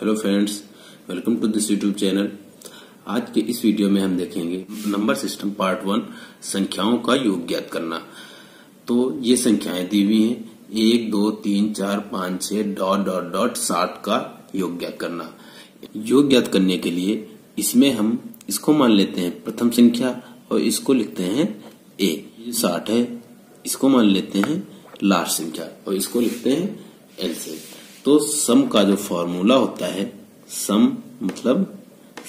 Hello friends, welcome to this YouTube channel. आज के इस वीडियो में हम देखेंगे नंबर सिस्टम पार्ट 1 संख्याओं का योग ज्ञात करना। तो ये संख्याएं दी हुई हैं 1, 2, 3, 4, 5, 6 डॉट डॉट डॉट 60 का योग ज्ञात करना। योग ज्ञात करने के लिए इसमें हम इसको मान लेते हैं प्रथम संख्या और इसको लिखते हैं a। 60 है, इसको मान लेते हैं लास्ट संख्या और इसको लिखते हैं एलसीएम। तो सम का जो फॉर्मूला होता है, सम मतलब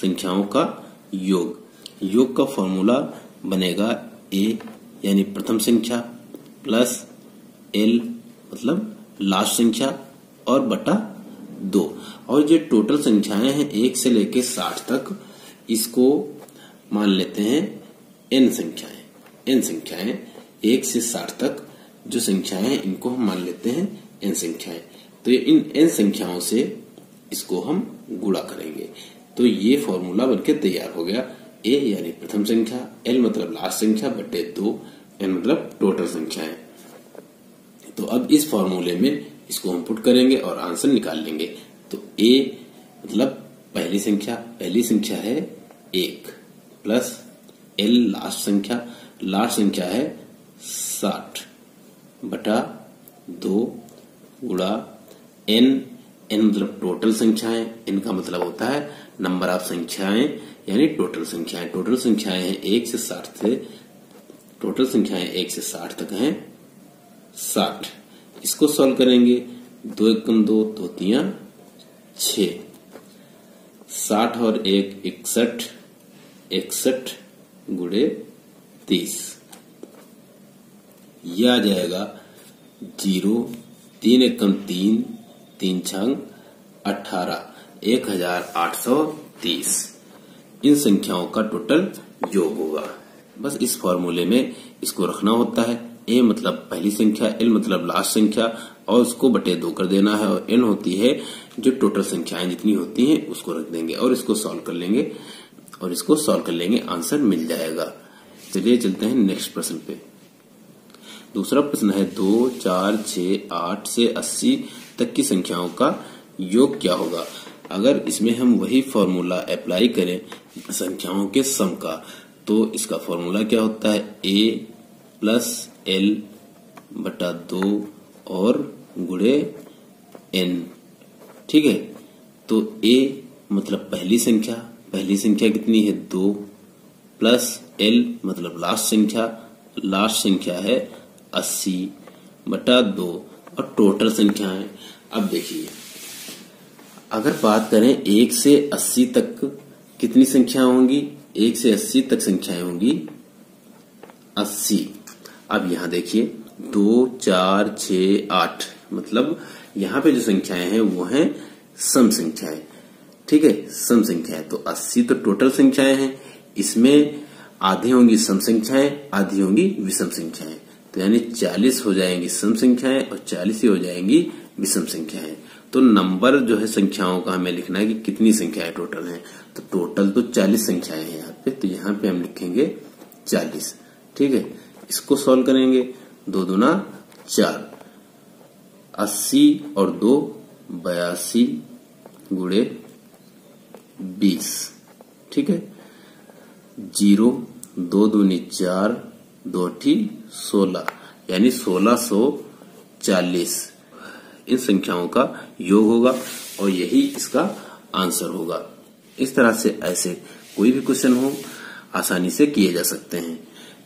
संख्याओं का योग। योग का फॉर्मूला बनेगा a यानी प्रथम संख्या प्लस l मतलब लास्ट संख्या और बटा 2। और जो टोटल संख्याएं हैं 1 से लेके 60 तक, इसको मान लेते हैं n संख्याएं। n संख्याएं 1 से 60 तक जो संख्याएं हैं इनको हम मान लेते हैं n संख्याएं। तो इन n संख्याओं से इसको हम गुणा करेंगे तो ये फॉर्मूला बनके तैयार हो गया। a यानी प्रथम संख्या, l मतलब लास्ट संख्या बटे 2, n मतलब टोटल संख्याएं। तो अब इस फॉर्मूले में इसको हम पुट करेंगे और आंसर निकाल लेंगे। तो a मतलब पहली संख्या है 1 प्लस l लास्ट संख्या है 60 बटा 2 गुणा n मतलब टोटल संख्याएं। n का मतलब होता है नंबर ऑफ संख्याएं यानी टोटल संख्याएं। टोटल संख्याएं हैं 1 से 60 तक हैं 60। इसको सॉल्व करेंगे 2 एकम 2, 2 तियां 6, 60 और 1 61, 61 गुणे 30। यह आ जाएगा 0, 3 एकम 3, 3 छंग 18, 1830। इन संख्याओं का टोटल योग होगा। बस इस फॉर्मूले में इसको रखना होता है। a मतलब पहली संख्या, l मतलब लास्ट संख्या और उसको बटे 2 कर देना है और n होती है जो टोटल संख्याएं जितनी होती हैं उसको रख देंगे और इसको सॉल्व कर लेंगे आंसर मिल जाएगा। चलिए चलते हैं नेक्स्ट प्रश्न पे। दूसरा प्रश्न है 2, 4, 6, 8 से 80 तक की संख्याओं का योग क्या होगा। अगर इसमें हम वही फॉर्मूला अप्लाई करें संख्याओं के सम का, तो इसका फॉर्मूला क्या होता है a प्लस l बटा 2 और गुणे n। ठीक है, तो a मतलब पहली संख्या कितनी है 2 प्लस l मतलब लास्ट संख्या है 80 बटा 2 और टोटल संख्या है। अब देखिए, अगर बात करें 1 से 80 तक कितनी संख्या होंगी, 1 से 80 तक संख्याएं होंगी 80। अब यहां देखिए 2, 4, 6, 8 मतलब यहां पे जो संख्याएं हैं वो हैं सम संख्याएं। ठीक है, सम संख्याएं। तो 80 तो टोटल संख्याएं हैं, इसमें आधी होंगी सम संख्याएं, आधी होंगी विषम संख्याएं। तो यानी 40 हो जाएंगी सम संख्याएं और 40 ही हो जाएंगी विषम संख्याएं। तो नंबर जो है संख्याओं का हमें लिखना है कि कितनी संख्याएं टोटल हैं। तो टोटल तो 40 संख्याएं हैं यहाँ पे, तो यहाँ पे हम लिखेंगे 40। ठीक है, इसको सॉल्व करेंगे 2 दूना 4, 80 और 2 82 गुणे 20। ठीक है, 0, 2 दूनी 4, 2 ठी 16 यानी 1640। इन संख्याओं का योग होगा और यही इसका आंसर होगा। इस तरह से ऐसे कोई भी क्वेश्चन हो आसानी से किए जा सकते हैं।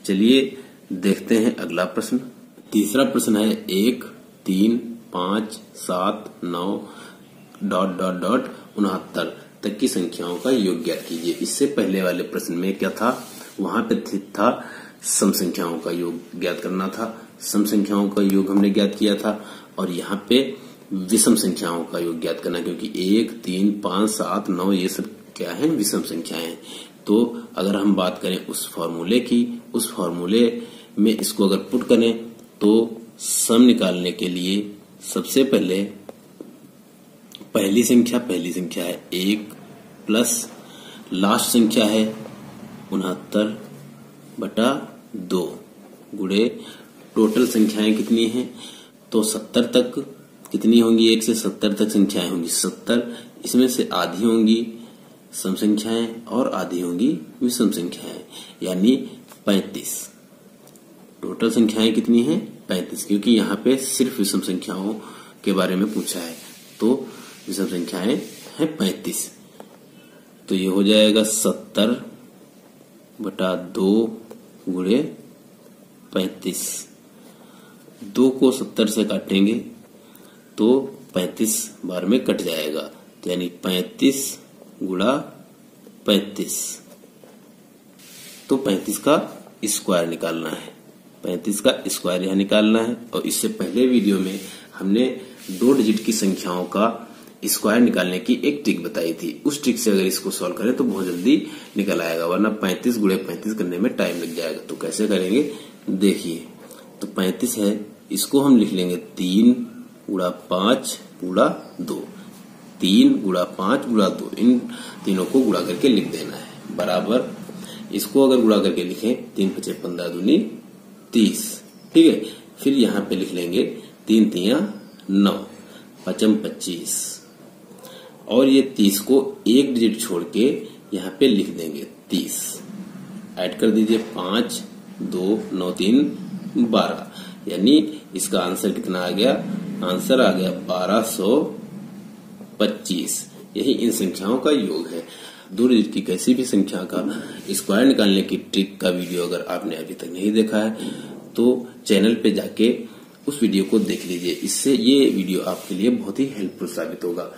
चलिए देखते हैं अगला प्रश्न। तीसरा प्रश्न है 1, 3, 5, 7, 9 डॉट डॉट डॉट 69 तक की संख्याओं का योग ज्ञात कीजिए। इससे पहले वाले प्रश्न में क्या था, वहां पे था सम संख्याओं का योग ज्ञात करना था। सम संख्याओं का योग हमने ज्ञात किया था और यहाँ पे विषम संख्याओं का योग ज्ञात करना, क्योंकि 1, 3, 5, 7, 9 ये सब क्या है, विषम संख्याएं। तो अगर हम बात करें उस फॉर्मूले की, उस फॉर्मूले में इसको अगर पुट करें तो सम निकालने के लिए सबसे पहले पहली संख्या है 1 प्लस लास्ट संख्या है 69 बटा 2 गुणे टोटल संख्याएं कितनी हैं, तो 70 तक कितनी होंगी, 1 से 70 तक संख्याएं होंगी 70, इसमें से आधी होंगी सम संख्याएं और आधी होंगी विषम संख्याएं, यानी 35। टोटल संख्याएं कितनी हैं, 35, क्योंकि यहाँ पे सिर्फ विषम संख्याओं के बारे में पूछा है, तो विषम संख्याएं हैं 35। तो ये हो जाएगा 70/2 गुणे 35। 2 को 70 से काटेंगे तो 35 बार में कट जाएगा, तो यानी 35 गुणा 35। तो 35 का स्क्वायर निकालना है, 35 का स्क्वायर यहां निकालना है। और इससे पहले वीडियो में हमने 2 डिजिट की संख्याओं का स्क्वायर निकालने की एक ट्रिक बताई थी। उस ट्रिक से अगर इसको सॉल्व करें तो बहुत जल्दी निकल आएगा, वरना 35 गुणे 35 करने में टाइम लग जाएगा। तो कैसे करेंगे देखिए, तो 35 है, इसको हम लिख लेंगे 3 गुणा 5 गुणा 2, 3 गुणा 5 गुणा 2, इन तीनों को गुणा करके लिख देना है, बराबर इसको अगर गुणा करके लिखें 3 × 5 = 15 दूनी 30, ठीक है। फिर यहाँ पे लिख लेंगे 3 × 3 = 9, 5 × 25, और ये 30 को एक डिजिट छोड़ के यहाँ पे लिख देंगे 30। ऐड कर दीजिए 5 2 9 3 12, यानी इसका आंसर कितना आ गया, आंसर आ गया 1225। यही इन संख्याओं का योग है। 2 डिजिट की किसी भी संख्या का स्क्वायर निकालने की ट्रिक का वीडियो अगर आपने अभी तक नहीं देखा है तो चैनल पे जाके उस वीडियो को देख लीजिए, इससे ये वीडियो आपके लिए बहुत ही हेल्पफुल साबित होगा।